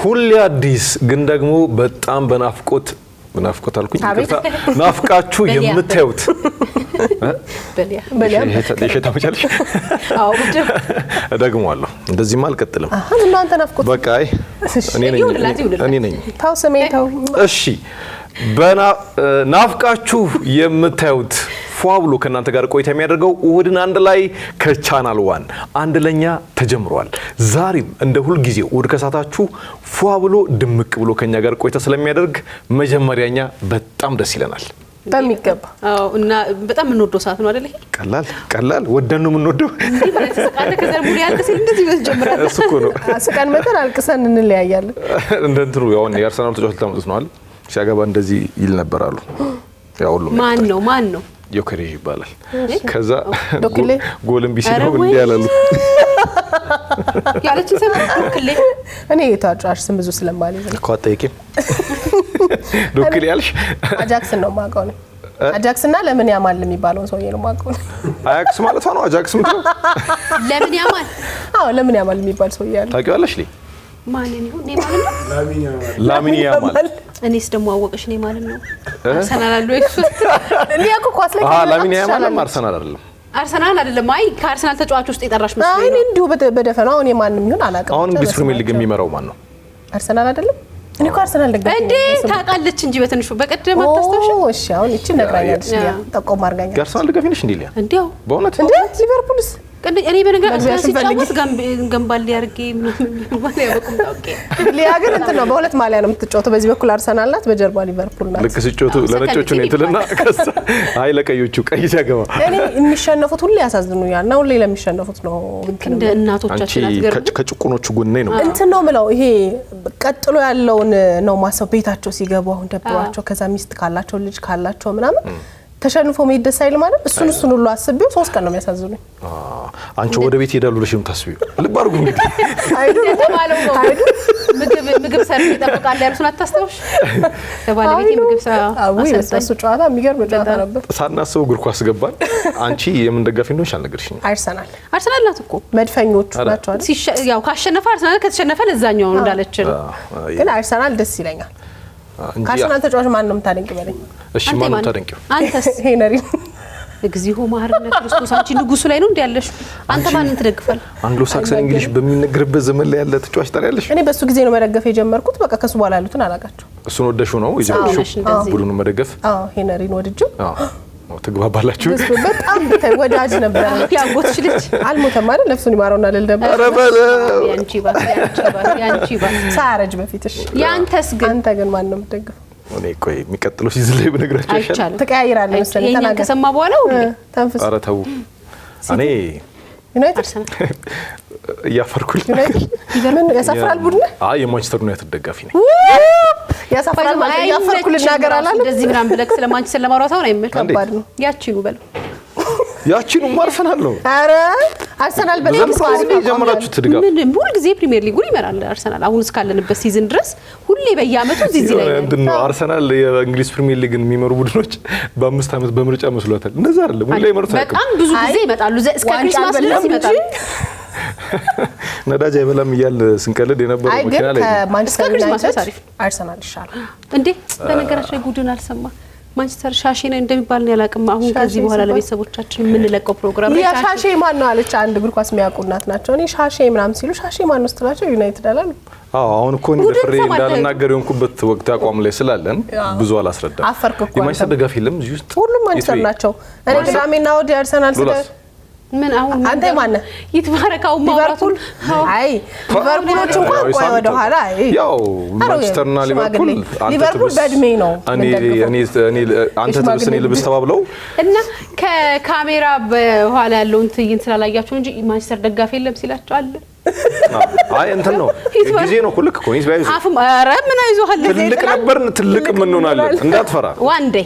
ሁሌ አዲስ ግን ደግሞ በጣም በናፍቆት አልኩኝ ናፍቃችሁ የምታዩት በሊያ ለሸታመቻለሽ ደግሞአለሁ እንደዚህማ አልቀጥልም እናንተ ናፍቆት በቃ እኔ ነኝ ታው ሰሜታው እሺ ናፍቃችሁ የምታዩት ፏብሎ ከናንተ ጋር ቆይታ የሚያደርገው እሁድን አንድ ላይ ከቻናል 1 አንድ ለኛ ተጀምሯል ዛሬም እንደ ሁሉ ጊዜው እሁድ ከሳታችሁ ፏብሎ ድምቅ ብሎ ከኛ ጋር ቆይታ ስለሚያደርግ መጀመሪያኛ በጣም ደስ ይለናል በሚገባ እና በጣም እንወደው ሰዓት ነው አይደል ይሄ ቀላል ወደን ነው የምንወደው እንዴ ማለት ተሰቃለ ከዘር ሙሉ ያልከሰል እንደዚህ በጀምራል እሱ እኮ ነው አስቀን መተን አልቅሰን እንለያያለን እንደንትሩ ያው የአርሰናል ተጫዋች ተመጥቶ ነው አይደል ሲያገባ እንደዚህ ይል ነበርአሉ ያው ሁሉ ማን ነው ዮከሬ ይባላል ከዛ ጎልም ቢሲለው እንዴ ያላሉ ያለች ሰማው ዶክሌ እኔ የታጫሽ ስም ብዙ ስለማልይዝ እኮ አጠይቂም ዶክሌ ያልሽ አጃክስ ነው ማቀው ነው አጃክስና ለምን ያማል የሚባለው ሰውዬ ነው ማቀው አያክስ ማለት ነው አጃክስ ምንድነው ለምን ያማል ለምን ያማል የሚባል ሰውዬ አለ ታውቂዋለሽ ሊ ማን ነው እኔ ማለት ነው ላሚን ያማል እኔስ ደሞ አወቀሽ እኔ ማለት ነው አርሰናል አለው እሱ እኔ ያኮ ኳስ ላይ ላሚን ያማል አርሰናል አይደለም አይ ከአርሰናል ተጫዋች ውስጥ የጠራሽ መስሎኝ ነው አይ እንዴው በደፈናው እኔ ማንንም ይሁን አላቀም አሁን እንግሊዝ ፕሪሚየር ሊግ የሚመራው ማን ነው አርሰናል አይደለም እኔ እኮ አርሰናል ደጋፊ እንዴ ታቃለች እንጂ በትንሹ በቀደም አታስተውሽ እሺ አሁን እቺ ነግራኛለች ያ ጠቆም አርጋኛለች አርሰናል ደጋፊ ነሽ እንዴ ሊያ እንዴው በእውነት እንዴ ሊቨርፑልስ እኔ በነገራችን ሲጫወት ገምባል ያርጌ ማለት ያበቁም ታውቄ ሊያገር እንት ነው በሁለት ማሊያ ነው የምትጫወተው በዚህ በኩል አርሰናል ናት በጀርባ ሊቨርፑል ናት ልክ ሲጫወቱ ለነጮቹ ነው እንትልና ከዛ አይ ለቀዮቹ ቀይ ሲያገባ እኔ የሚሸነፉት ሁሉ ያሳዝኑኛል ነው ሁሉ ለሚሸነፉት ነው እንደ እናቶቻችን አትገርም ከጭቁኖቹ ጎን ነው እንት ነው ምለው ይሄ ቀጥሎ ያለውን ነው ማሰብ ቤታቸው ሲገቡ አሁን ደብሯቸው ከዛ ሚስት ካላቸው ልጅ ካላቸው ምናምን ተሸንፎ መይደስ አይል ማለት እሱን ሁሉ አስቤው 3 ቀን ነው የሚያሳዝኑኝ አንቺ ወደ ቤት ሄዳሉ ለሽም ታስቢው ልብ አድርጉ እንግዲህ አይዱ ተባለው ነው ምግብ ሰርቶ ይጠብቃል ያልሱን አታስተውሽ ተባለቤቴ ምግብ እሱ ጨዋታ የሚገርም ጨዋታ ነበር ሳናስበው እግር ኳስ ገባን አንቺ የምን ደጋፊ እንደሆነሽ አልነገርሽኝ አርሰናል ናት እኮ መድፈኞቹ ናቸው አይደል ያው ካሸነፈ አርሰናል ከተሸነፈ ለዛኛው እንዳለች ግን አርሰናል ደስ ይለኛል ካርሰናል ተጫዋች ማን ነው የምታደንቂው በለኝ እሺ ማን ነው የምታደንቂው አንተስ ሄነሪ እግዚኦ ማህረነ ክርስቶስ አንቺ ንጉሱ ላይ ነው እንዴ ያለሽ አንተ ማንን ትደግፋል አንግሎ ሳክሰን እንግሊሽ በሚነገርበት ዘመን ላይ ያለ ተጫዋች ታሪያለሽ እኔ በሱ ጊዜ ነው መደገፍ የጀመርኩት በቃ ከሱ በኋላ ያሉትን አላቃቸው እሱን ወደሹ ነው ይዘውሽው ቡድኑን መደገፍ ሄነሪን ወድጁ ተግባባላችሁ በጣም ወዳጅ ነበር ያጎትሽ ልጅ አልሞተም አይደል ነፍሱን ይማረውና ለልደባ አረበለ ያንቺ ባስ ሳረጅ በፊትሽ ያንተስ ግን አንተ ግን ማን ነው የምትደግፈው እኔ ቆይ የሚቀጥለው ሲዝን ላይ በነግራችሁ ይሻላል ተቀያይራለህ መሰለኝ ተናገር ከሰማ በኋላ ሁሉ ተንፍስ ኧረ ተው እኔ ዩናይትድ ያፈርኩል ይገርም ያሳፍራል ቡድን የማንቸስተር ዩናይትድ ደጋፊ ነኝ ያሳፍራል ማለት ያፈርኩል ነገር አላለ እንደዚህ ምናምን ብለክ ስለማንቸስተር ለማውራት አሁን አይመልከም ከባድ ነው ያቺኑ በለው ያቺኑ አርሰናል ነው አረ አርሰናል በጣም ቋሪ ጀመራችሁ ትድጋፍ ምን ሁሉ ጊዜ ፕሪሚየር ሊጉን ይመራል አርሰናል አሁን እስካለንበት ሲዝን ድረስ ሁሌ በየአመቱ እዚህ ላይ ነው አርሰናል የእንግሊዝ ፕሪሚየር ሊግን የሚመሩ ቡድኖች በ5 አመት በምርጫ መስሏታል እንደዛ አይደለም ሁሌ ይመርታሉ በጣም ብዙ ጊዜ ይመጣሉ እስከ ክሪስማስ ድረስ ይመጣሉ ነዳጅ አይበላም ይያል ስንቀልድ የነበረው መኪና ላይ ማንቸስተር ዩናይትድ አርሰናል ይሻላል እንዴ በነገራችን ላይ ጉድን አልሰማ ማንቸስተር ሻሼ ነው እንደሚባል ነው ያላቀም አሁን ከዚህ በኋላ ለቤተሰቦቻችን ምን ለቀው ፕሮግራም ላይ ሻሼ ማን ነው አለች አንድ እግር ኳስ የሚያውቁናት ናቸው እኔ ሻሼ ምናምን ሲሉ ሻሼ ማን ነው ስትላቸው ዩናይትድ አላሉ አሁን እኮ እንደፍሬ እንዳልናገር የሆንኩበት ወቅት አቋም ላይ ስላለን ብዙ አላስረዳም የማንቸስተር ደጋፊ የለም እዚህ ውስጥ ሁሉም ማንቸስተር ናቸው እኔ ቅዳሜና እሑድ አርሰናል ስለ ምን አሁን አንተ ማን ይትባረካው ማውራቱን አይ ሊቨርፑሎች እንኳን ቆይ ወደ ኋላ ያው ማንቸስተርና ሊቨርፑል በእድሜ ነው እኔ አንተ ተብስኔ ልብስ ተባብለው እና ከካሜራ በኋላ ያለውን ትዕይንት ስላላያችሁ እንጂ ማንቸስተር ደጋፊ የለም ሲላችሁ አለ አይ እንትን ነው ጊዜ ነው ኩልክ ኮኒስ ባይዙ አፍም ኧረ ምን አይዞሃል ትልቅ ነበርን ትልቅ ምን ሆናለን እንዳትፈራ ዋንዴ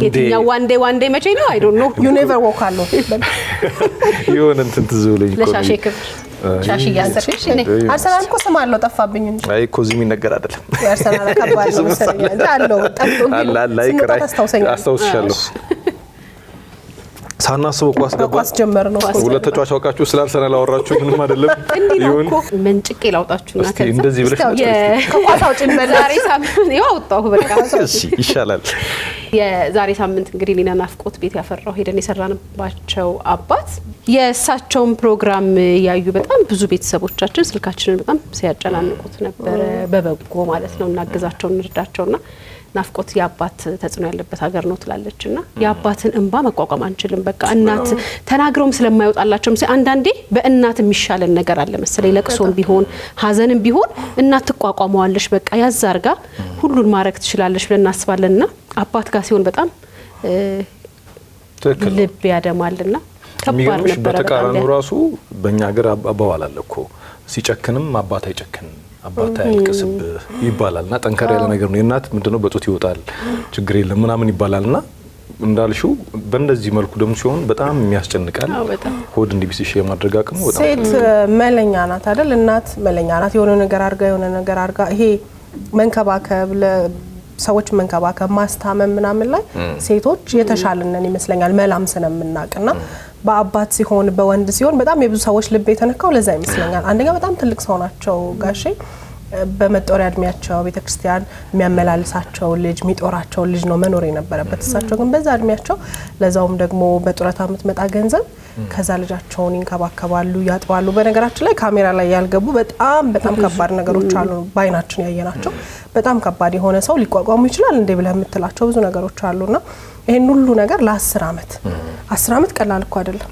የትኛው ዋንዴ መቼ ነው አይ ዶንት ኖ ዩ ኔቨር ዎክ አለው ይሁን እንትን ትዝብለኝ እኮ ለሻሼ ክብር ሻሺ ያሰርሽ አርሰናል እኮ ስም አለው ጠፋብኝ እንጂ አይ እኮ እዚህ የሚነገር አይደለም አርሰናል ከባድ ነው መሰለኝ አለው ጠፍቶ አላ አስተውስሻለሁ ሳናስበው ኳስ ገባ። ኳስ ጀመር ነው። ሁለት ተጫዋች አውቃችሁ ስላልሰናል አወራችሁ ምንም አይደለም። ይሁን መንጭቄ ላውጣችሁና እስቲ እንደዚህ ብለሽ ከኳስ አውጭን ዛሬ ሳምንት ያው አውጣሁ በቃ እሺ ይሻላል። የዛሬ ሳምንት እንግዲህ እኔና ናፍቆት ቤት ያፈራው ሄደን የሰራንባቸው አባት የእሳቸውን ፕሮግራም ያዩ በጣም ብዙ ቤተሰቦቻችን ስልካችንን በጣም ሲያጨናንቁት ነበረ። በበጎ ማለት ነው እናግዛቸው እንርዳቸውና ናፍቆት የአባት ተጽዕኖ ያለበት ሀገር ነው ትላለችና የአባትን እንባ መቋቋም አንችልም። በቃ እናት ተናግረውም ስለማይወጣላቸው አንዳንዴ በእናት የሚሻለን ነገር አለ መሰለኝ። ለቅሶም ቢሆን ሀዘንም ቢሆን እናት ትቋቋመዋለሽ፣ በቃ ያዛርጋ ሁሉን ማድረግ ትችላለሽ ብለን እናስባለንና አባት ጋር ሲሆን በጣም ልብ ያደማልና ከባድ ነበር። በተቃራኒው ራሱ በእኛ ሀገር አባባል አለ እኮ ሲጨክንም አባት አይጨክንም አባታ ያልቅስብህ ይባላልና ጠንከር ያለ ነገር ነው። የእናት ምንድነው በጡት ይወጣል ችግር የለም ምናምን ይባላልና እንዳልሽው በእንደዚህ መልኩ ደግሞ ሲሆን በጣም የሚያስጨንቃል። ሆድ እንዲብስሽ የማድረግ አቅሙ በጣም ሴት መለኛ ናት አይደል? እናት መለኛ ናት። የሆነ ነገር አርጋ ይሄ መንከባከብ ለሰዎች መንከባከብ ማስታመም ምናምን ላይ ሴቶች የተሻለንን ይመስለኛል መላም ስለምናቅና በአባት ሲሆን በወንድ ሲሆን በጣም የብዙ ሰዎች ልብ የተነካው ለዛ ይመስለኛል። አንደኛ በጣም ትልቅ ሰው ናቸው ጋሼ። በመጦሪያ እድሜያቸው ቤተክርስቲያን የሚያመላልሳቸው ልጅ የሚጦራቸው ልጅ ነው መኖር የነበረበት። እሳቸው ግን በዛ እድሜያቸው ለዛውም ደግሞ በጡረታ የምትመጣ ገንዘብ ከዛ ልጃቸውን ይንከባከባሉ፣ ያጥባሉ። በነገራችን ላይ ካሜራ ላይ ያልገቡ በጣም ከባድ ነገሮች አሉ ባይናችን ያየናቸው። በጣም ከባድ የሆነ ሰው ሊቋቋሙ ይችላል እንዴ ብለህ የምትላቸው ብዙ ነገሮች አሉና ይሄን ሁሉ ነገር ለ10 አመት 10 አመት ቀላል እኮ አይደለም።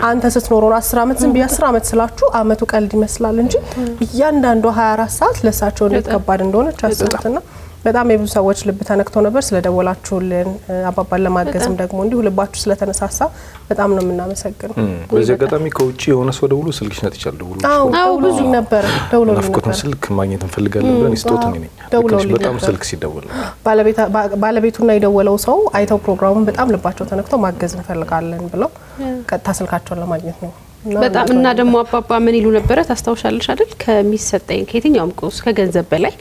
አንተ ስትኖረው 10 አመት ዝም ቢያ 10 አመት ስላችሁ አመቱ ቀልድ ይመስላል እንጂ እያንዳንዱ 24 ሰዓት ለሳቸው እንዴት ከባድ እንደሆነ ቻስቡትና በጣም የብዙ ሰዎች ልብ ተነክቶ ነበር። ስለደወላችሁልን አባባን ለማገዝም ደግሞ እንዲሁ ልባችሁ ስለተነሳሳ በጣም ነው የምናመሰግነው። በዚህ አጋጣሚ ከውጪ የሆነ ሰው ደውሎ ስልክሽ ነጥ ይችላል ደውሎ ብዙ ነበር ደውሎ ናፍቆትን ስልክ ማግኘት እንፈልጋለን ብለን ይስጦትን ነኝ በጣም ስልክ ሲደውል ባለቤቱና የደወለው ሰው አይተው ፕሮግራሙን በጣም ልባቸው ተነክቶ ማገዝ እንፈልጋለን ብለው ቀጥታ ስልካቸውን ለማግኘት ነው። በጣም እና ደግሞ አባባ ምን ይሉ ነበር ታስታውሻለሽ አይደል? ከሚሰጠኝ ከየትኛውም ቁስ ከገንዘብ በላይ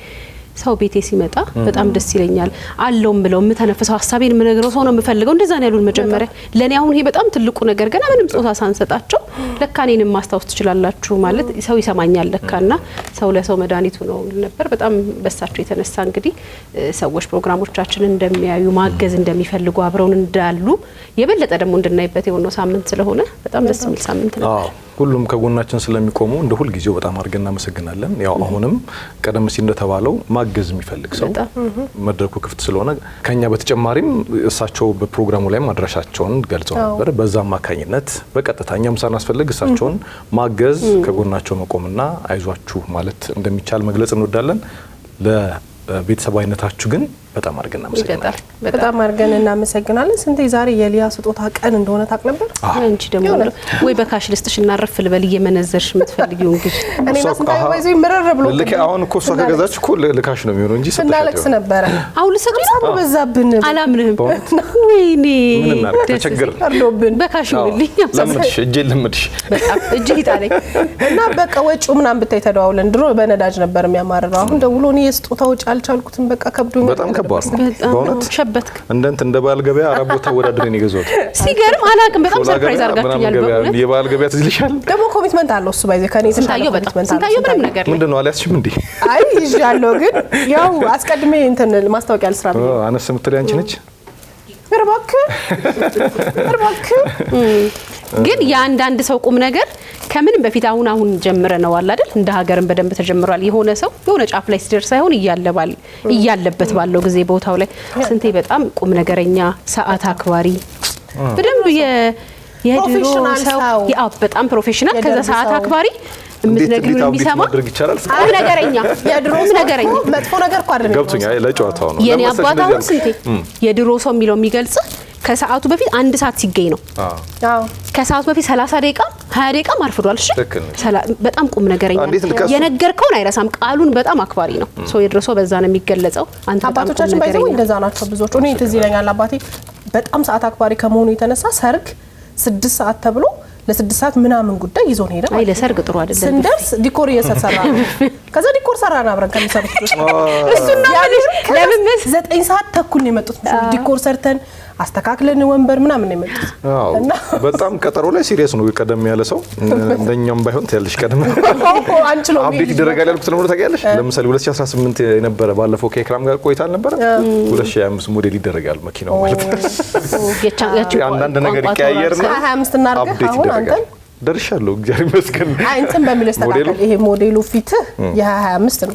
ሰው ቤቴ ሲመጣ በጣም ደስ ይለኛል አለውም ብለው ምተነፈሰው ሐሳቤን ምነግረው ሰው ነው የምፈልገው። እንደዛ ነው ያሉን መጀመሪያ። ለኔ አሁን ይሄ በጣም ትልቁ ነገር ገና ምንም ጾታ ሳንሰጣቸው ለካ እኔንም ማስታወስ ትችላላችሁ ማለት ሰው ይሰማኛል ለካና ሰው ለሰው መድኃኒቱ ነው ነበር። በጣም በሳቸው የተነሳ እንግዲህ ሰዎች ፕሮግራሞቻችንን እንደሚያዩ ማገዝ እንደሚፈልጉ አብረውን እንዳሉ የበለጠ ደግሞ እንድናይበት የሆነው ሳምንት ስለሆነ በጣም ደስ የሚል ሳምንት ነበር። ሁሉም ከጎናችን ስለሚቆሙ እንደ ሁሉ ጊዜው በጣም አድርገን እናመሰግናለን። ያው አሁንም ቀደም ሲል እንደተባለው ማገዝ የሚፈልግ ሰው መድረኩ ክፍት ስለሆነ ከኛ በተጨማሪም እሳቸው በፕሮግራሙ ላይ ማድረሻቸውን ገልጸው ነበር። በዛ አማካኝነት በቀጥታ እኛም ሳናስፈልግ እሳቸውን ማገዝ ከጎናቸው መቆምና አይዟችሁ ማለት እንደሚቻል መግለጽ እንወዳለን። ለቤተሰባዊነታችሁ ግን በጣም አድርገን እናመሰግናለን። በጣም አድርገን እናመሰግናለን። ስንቴ ዛሬ የሊያ ስጦታ ቀን እንደሆነ ታውቅ ነበር? አንቺ ደግሞ ወይ በካሽ ልስጥሽ እና ረፍ ልበል እየመነዘርሽ የምትፈልጊው እንግዲህ እኔና ስንታዬ ወይዘይ ምርር ብሎ ልክ አሁን እኮ እሷ ከገዛች እኮ ልካሽ ነው የሚሆነው እንጂ ስናለቅስ ነበረ። አሁን ልሰጡ ነው በዛብን አላምንህም። ወይኔ ምን እናድርግ ተቸገርን። አርዶብን በካሽ ልልኝ ለምንሽ እጄ ልምድሽ በጣም እጄ ይጣለኝ እና በቃ ወጪው ምናምን ብታይ ተደዋውለን ድሮ በነዳጅ ነበር የሚያማርረው። አሁን ደውሎ እኔ የስጦታ ወጪ አልቻልኩትም በቃ ከብዶኝ በጣም ከባድ ነው። ሸበትክ እንደ ባል ገበያ አራት ቦታ ወዳድረን ይገዛት ሲገርም አላቅም። በጣም ሰርፕራይዝ አርጋችኛል። በእውነት የባል ገበያ ትዝልሻል። ደግሞ ኮሚትመንት አለው እሱ ባይዘ ከኔ ስንታየው ምንም ነገር ምንድነው አልያዝሽም እንዴ? አይ ይዣለሁ፣ ግን ያው አስቀድሜ እንትን ማስታወቂያ ልስራ ብዬ አነስ የምትለኝ አንቺ ነች። እርባክ ግን የአንዳንድ ሰው ቁም ነገር ከምንም በፊት አሁን ጀምረነዋል አይደል? እንደ ሀገርም በደንብ ተጀምሯል። የሆነ ሰው የሆነ ጫፍ ላይ ሲደርስ ሳይሆን እያለበት ባለው ጊዜ ቦታው ላይ ስንቴ በጣም ቁም ነገረኛ ሰዓት አክባሪ በደንብ የድሮ ሰው በጣም ፕሮፌሽናል ከዛ ሰዓት አክባሪ ምትነግሪው የሚሰማ ቁም ነገረኛ የድሮ ነገረኛ መጥፎ ነገር እኮ አይደለም። ገብቶኛል። ለጨዋታው ነው የኔ አባት አሁን ስንቴ የድሮ ሰው የሚለው የሚገልጽ ከሰዓቱ በፊት 1 ሰዓት ሲገኝ ነው። አዎ ከሰዓቱ በፊት 30 ደቂቃ 20 ደቂቃ ማርፈዷል። እሺ በጣም ቁም ነገረኛ የነገርከውን አይረሳም። ቃሉን በጣም አክባሪ ነው። ሰው የድሮ በዛ ነው የሚገለጸው። አንተ አባቶቻችን ባይዘው እንደዛ ናቸው ብዙዎች። እኔ ትዝ ይለኛል አባቴ በጣም ሰዓት አክባሪ ከመሆኑ የተነሳ ሰርግ 6 ሰዓት ተብሎ ለ6 ሰዓት ምናምን ጉዳይ ይዞን ሄደ። አይ ለሰርግ ጥሩ አይደለም። ስንደርስ ዲኮር እየሰራ ከዛ ዲኮር ሰራና አብረን ከሚሰሩት እሱና ለምን 9 ሰዓት ተኩል ነው የመጡት። ዲኮር ሰርተን አስተካክለን ወንበር ምናምን ነው የመጡት። እና በጣም ቀጠሮ ላይ ሲሪየስ ነው ቀደም ያለ ሰው እንደኛም ባይሆን ትያለሽ ቀደም አንችለው አፕዴት ይደረጋል ያልኩት ነው ታውቂያለሽ። ለምሳሌ 2018 የነበረ ባለፈው ከኤክራም ጋር ቆይታ አልነበረ 2025 ሞዴል ይደረጋል መኪናው ማለት ነው። አንዳንድ ነገር ይቀያየርና 25 እናርገህ አሁን አንተን ደርሻለሁ እግዚአብሔር ይመስገን። አይ እንትን በሚልስ ተካከለ ይሄ ሞዴሉ ፊት የ25 ነው።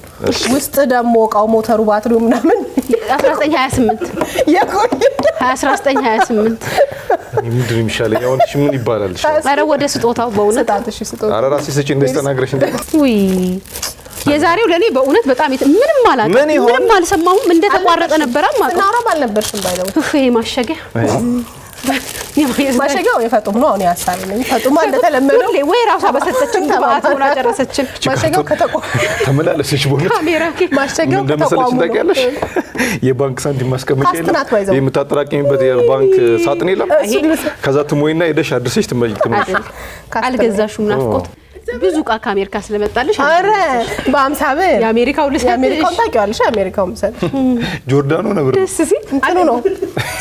ውስጥ ደግሞ እቃው ሞተሩ ባትሪው ምናምን 1928 የቆየ 1928 ምንድን ነው የሚሻለኝ አሁን ምን ይባላል? ኧረ ወደ ስጦታው በእውነት ስጣትሽ ስጦታ ኧረ ራስሽ ስጪ እንደዚህ ተናግረሽ እንደ ውይ የዛሬው ለኔ በእውነት በጣም ምንም አላውቅም። ምንም አልሰማሁም። እንደተቋረጠ ነበር ማለት ነው። እናውራ አልነበርሽም ባይለው ይሄ ማሸጊያ ማሸጊያው የፈጡም ነው። አሁን ያሳለኝ ፈጡማ እንደተለመደው ወይ ራሷ በሰጠችን ተባታ ሆና ጨረሰችን። ማሸጊያው ተመላለሰች ቦነት ካሜራ ማሸጊያው እንደመሰለች ታውቂያለሽ። የባንክ ሳንቲም ማስቀመጫ የለም የምታጠራቅሚበት የባንክ ሳጥን የለም። ከዛ ትሞይና ሄደሽ አድርሰሽ ትመጪ አልገዛሽም ናፍቆት ብዙ ቃ ከአሜሪካ ስለመጣልሽ አረ በ50 ብር የአሜሪካው የአሜሪካው ታውቂዋለሽ? የአሜሪካው ምሰል ጆርዳኑ ነበር ደስ ሲል እንትኑ ነው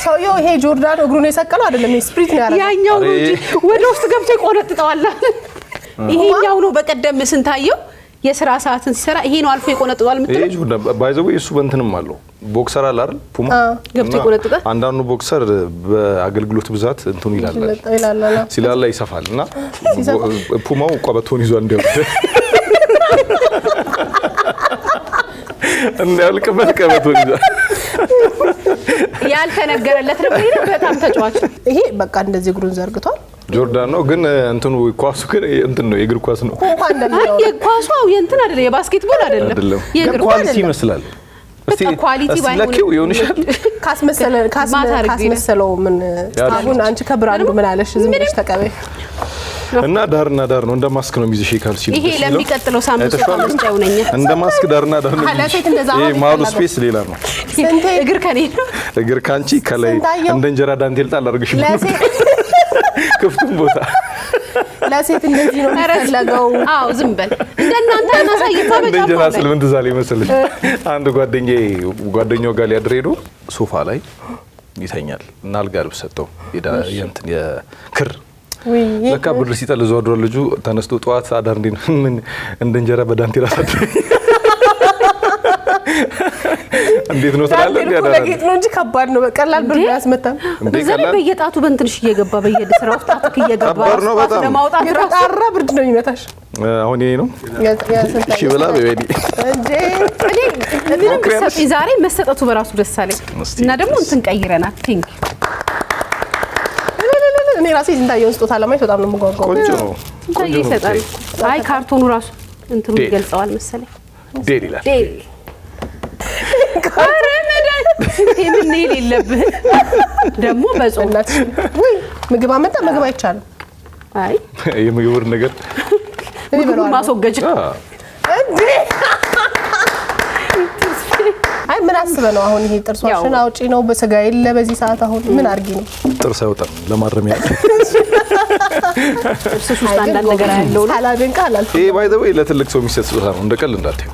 ሰውየው። ይሄ ጆርዳን እግሩን የሰቀለው አይደለም፣ ስፕሪት ነው ያለው። ያኛው ነው እንጂ ወደ ውስጥ ገብቶ ይቆነጥጠዋል። ይሄኛው ነው በቀደም ስንታየው የስራ ሰዓትን ሲሰራ ይሄ ነው አልፎ ይቆነጥጠዋል የምትለው። ይሄ ጆርዳን ባይዘው እሱ በእንትንም አለው ቦክሰር አለ አይደል? ፑማ ገብቶ ይቆነጥጣል። አንዳንዱ ቦክሰር በአገልግሎት ብዛት እንትኑ ይላል ሲላላ ይሰፋልና ፑማው ቀበቶን ይዟል እንዲያልቅበት ቀበቶን ይዟል። ያልተነገረለት ነው። በጣም ተጫዋች ይሄ በቃ እንደዚህ እግሩን ዘርግቷል። ጆርዳን ነው ግን እንትኑ ኳሱ ግን እንትን ነው የእግር ኳስ ነው። የኳሱ የእንትን አይደለም የባስኬትቦል አይደለም የእግር ኳስ ይመስላል። እስቲ ኳሊቲ ባይሆን ይሆንሻል ካስመሰለው ምን አሁን አንቺ ከብራንዱ ምን አለሽ? ዝም ብለሽ ተቀበይ እና ዳርና ዳር ነው እንደ ማስክ ነው የሚይዝሽ ካልሲ ይሄ ለሚቀጥለው ሳምንት ተመስጫው ነኝ እንደ ማስክ ዳርና ዳር ነው። ይሄ ማሉ ስፔስ ሌላ ነው። እግር ከኔ እግር ካንቺ ከላይ እንደ እንጀራ ዳንቴል ጣል አድርገሽ ክፍቱን ቦታ ለሴት እንደዚህ ነው የሚፈለገው። አዎ ዝም በል እንደናንተ እናሳይታ በጫማ እንጀራ ስለምን ትዛለ ይመስልሽ? አንድ ጓደኛው ጋር ሊያድር ሄዶ ሶፋ ላይ ይተኛል እና አልጋ ልብስ ሰጠው የእንትን የክር ለካ ብር ሲጠል ዘወዶ ልጁ ተነስቶ ጠዋት አዳር እንደ እንጀራ በዳንቴል አሳደረ። እንዴት ነው ትላለህ? ለጌጥ ነው እንጂ ከባድ ነው። በቀላል ብር ያስመታል። በዛሬ በየጣቱ በእንትንሽ እየገባ በየስራው ጣቱ እየገባ ለማውጣት የፈጣራ ብርድ ነው የሚመታሽ። አሁን ይሄ ነው እሺ ብላ በቤዲ እንዴ እኔ ዛሬ መሰጠቱ በራሱ ደስ አለኝ እና ደግሞ እንትን ቀይረናል። ቲንክ እኔ ራሴ እንታየው ስጦታ ለማየት በጣም ነው የምጓጓው። ቆንጆ ነው ቆንጆ ይሰጣል። አይ ካርቶኑ ራሱ እንትኑ ይገልጸዋል መሰለኝ። ዴል ይላል ዴል ካረመዳን ምን የሌለብህ ደግሞ በጾም ወይ ምግብ አመጣ ምግብ አይቻልም። አይ የምግብ ነገር ምግብ ማስወገጃ እንዴ አይ ምን አስበህ ነው አሁን? ይሄ ጥርሷን አውጪ ነው በስጋ የለ በዚህ ሰዓት አሁን ምን አርጊ ነው? ጥርስ አይወጣም ለማረሚያ ጥርስሽ ውስጥ አንዳንድ ነገር ያለው ነው። አላደንቃ አላልኩ። ይሄ ባይ ዘ ወይ ለትልቅ ሰው የሚሰጥ ስጦታ ነው። እንደቀል እንዳትዩ።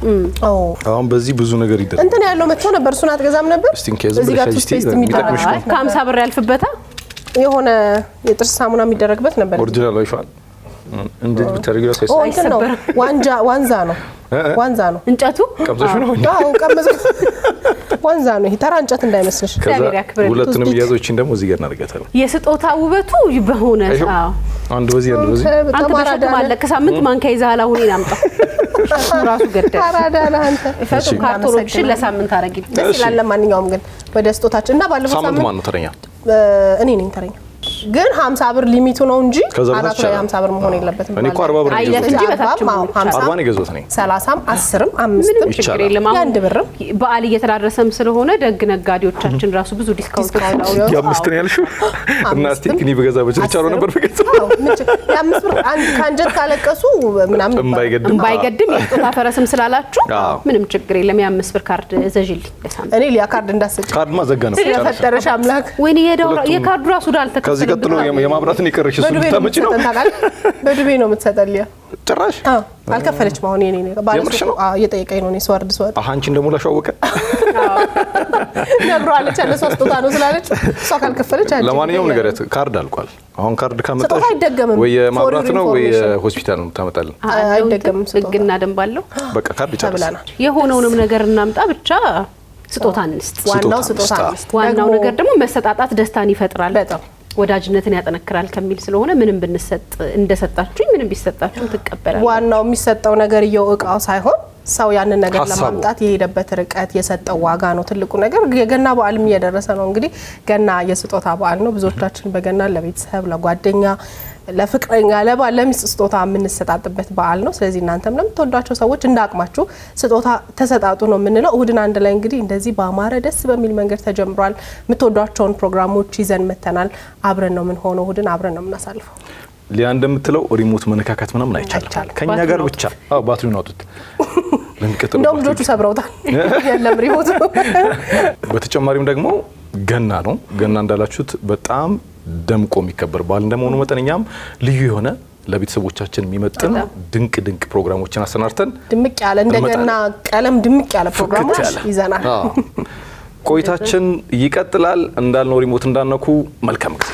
አሁን በዚህ ብዙ ነገር ይደረጋል። እንትን ያለው መጥቶ ነበር እሱን አትገዛም ነበር? እዚህ ጋር ቱስፔስት የሚጠቅምሽ ከ50 ብር ያልፍበታ የሆነ የጥርስ ሳሙና የሚደረግበት ነበር። ኦሪጂናል አይፋል እንዴት ብታረጊው ነው? ዋንዛ ነው ዋንዛ ነው እንጨቱ ቀምዘሽ ነው? አዎ ቀምዘ ዋንዛ ነው። ይሄ ተራ እንጨት እንዳይመስልሽ። ሁለቱንም ያዞችን ደግሞ እዚህ ጋር እናደርጋታለን። የስጦታ ውበቱ በሆነ አንድ በዚህ አንተ በሸክማለ ከሳምንት ማንካ ይዛላ ሁኔ አምጣ ራሱ ገደል አራዳና አንተ ፈቱ ካርቶኖችን ለሳምንት አረጊ ደስ ይላል። ለማንኛውም ግን ወደ ስጦታችን እና ባለፈው ሳምንት ማን ነው ተረኛ? እኔ ነኝ ተረኛ። ግን 50 ብር ሊሚቱ ነው እንጂ አናቱ ላይ 50 ብር መሆን የለበትም። እኔ እኮ 40 ብር አይደለም እንጂ በታችም 40 ነው የገዛሁት ነኝ። 30ም 10ም 5ም ችግር የለም። አንድ ብርም በዓል እየተዳረሰም ስለሆነ ደግ ነጋዴዎቻችን ራሱ ብዙ ዲስካውንት አለው። የ5 ነው ያልሽው እና እስቲ እኔ በገዛ በችርቻሮ ነበር በገዛ የ5 ብር አንድ ካንጀት ካለቀሱ ምናምን ባይገድም የስጦታ ፈረስም ስላላችሁ ምንም ችግር የለም። የ5 ብር ካርድ ዘዥልኝ ለሳምንት እኔ ሊያ ካርድ እንዳሰጭ ካርድ ማዘጋ ነው ስለፈጠረሽ አምላክ ወይኔ የካርዱ ራሱ ዳልተከፈለ ቀጥሎ የማብራትን ይቀርሽ እሱ ልታመጪ ነው። በዱቤ ነው የምትሰጠን ሊያ ጭራሽ አልከፈለች ማሆን የኔ ነው ባለሱ እየጠየቀኝ ነው። እኔ ስወርድ አንቺን ደግሞ ላሻወቀ ነግሯለች አለ ስጦታ ነው ስላለች እሷ ካልከፈለች አንቺ ለማንኛውም ነገር ካርድ አልቋል። አሁን ካርድ ካመጣሽ ስጦታ አይደገምም ወይ የማብራት ነው ወይ ሆስፒታል ነው ታመጣለን። አይደገምም ህግና ደንብ አለው። በቃ ካርድ ይጨርሳል። የሆነውንም ነገር እናምጣ ብቻ ስጦታ እንስጥ። ዋናው ስጦታ እንስጥ። ዋናው ነገር ደግሞ መሰጣጣት ደስታን ይፈጥራል፣ በጣም ወዳጅነትን ያጠነክራል ከሚል ስለሆነ ምንም ብንሰጥ እንደሰጣችሁኝ ምንም ቢሰጣችሁ ትቀበላላችሁ። ዋናው የሚሰጠው ነገር እቃው ሳይሆን ሰው ያንን ነገር ለማምጣት የሄደበት ርቀት የሰጠው ዋጋ ነው ትልቁ ነገር። የገና በዓልም እየደረሰ ነው። እንግዲህ ገና የስጦታ በዓል ነው። ብዙዎቻችን በገና ለቤተሰብ፣ ለጓደኛ፣ ለፍቅረኛ፣ ለባል፣ ለሚስት ስጦታ የምንሰጣጥበት በዓል ነው። ስለዚህ እናንተም ለምትወዷቸው ሰዎች እንዳቅማችሁ ስጦታ ተሰጣጡ ነው የምንለው። እሁድን አንድ ላይ እንግዲህ እንደዚህ በአማረ ደስ በሚል መንገድ ተጀምሯል። የምትወዷቸውን ፕሮግራሞች ይዘን መተናል። አብረን ነው ምን ሆኖ እሁድን አብረን ነው የምናሳልፈው። ሊያ እንደምትለው ሪሞት መነካካት ምናምን አይቻልም። ከኛ ጋር ብቻ ባትሪውን አውጡት። እንደውም ልጆቹ ሰብረውታል። የለም ሪሞት። በተጨማሪም ደግሞ ገና ነው። ገና እንዳላችሁት በጣም ደምቆ የሚከበር በዓል እንደመሆኑ መጠነኛም ልዩ የሆነ ለቤተሰቦቻችን የሚመጥን ድንቅ ፕሮግራሞችን አሰናርተን ድምቅ ያለ እንደገና ቀለም ድምቅ ያለ ፕሮግራሞች ይዘናል። ቆይታችን ይቀጥላል። እንዳልነው ሪሞት እንዳነኩ መልካም ጊዜ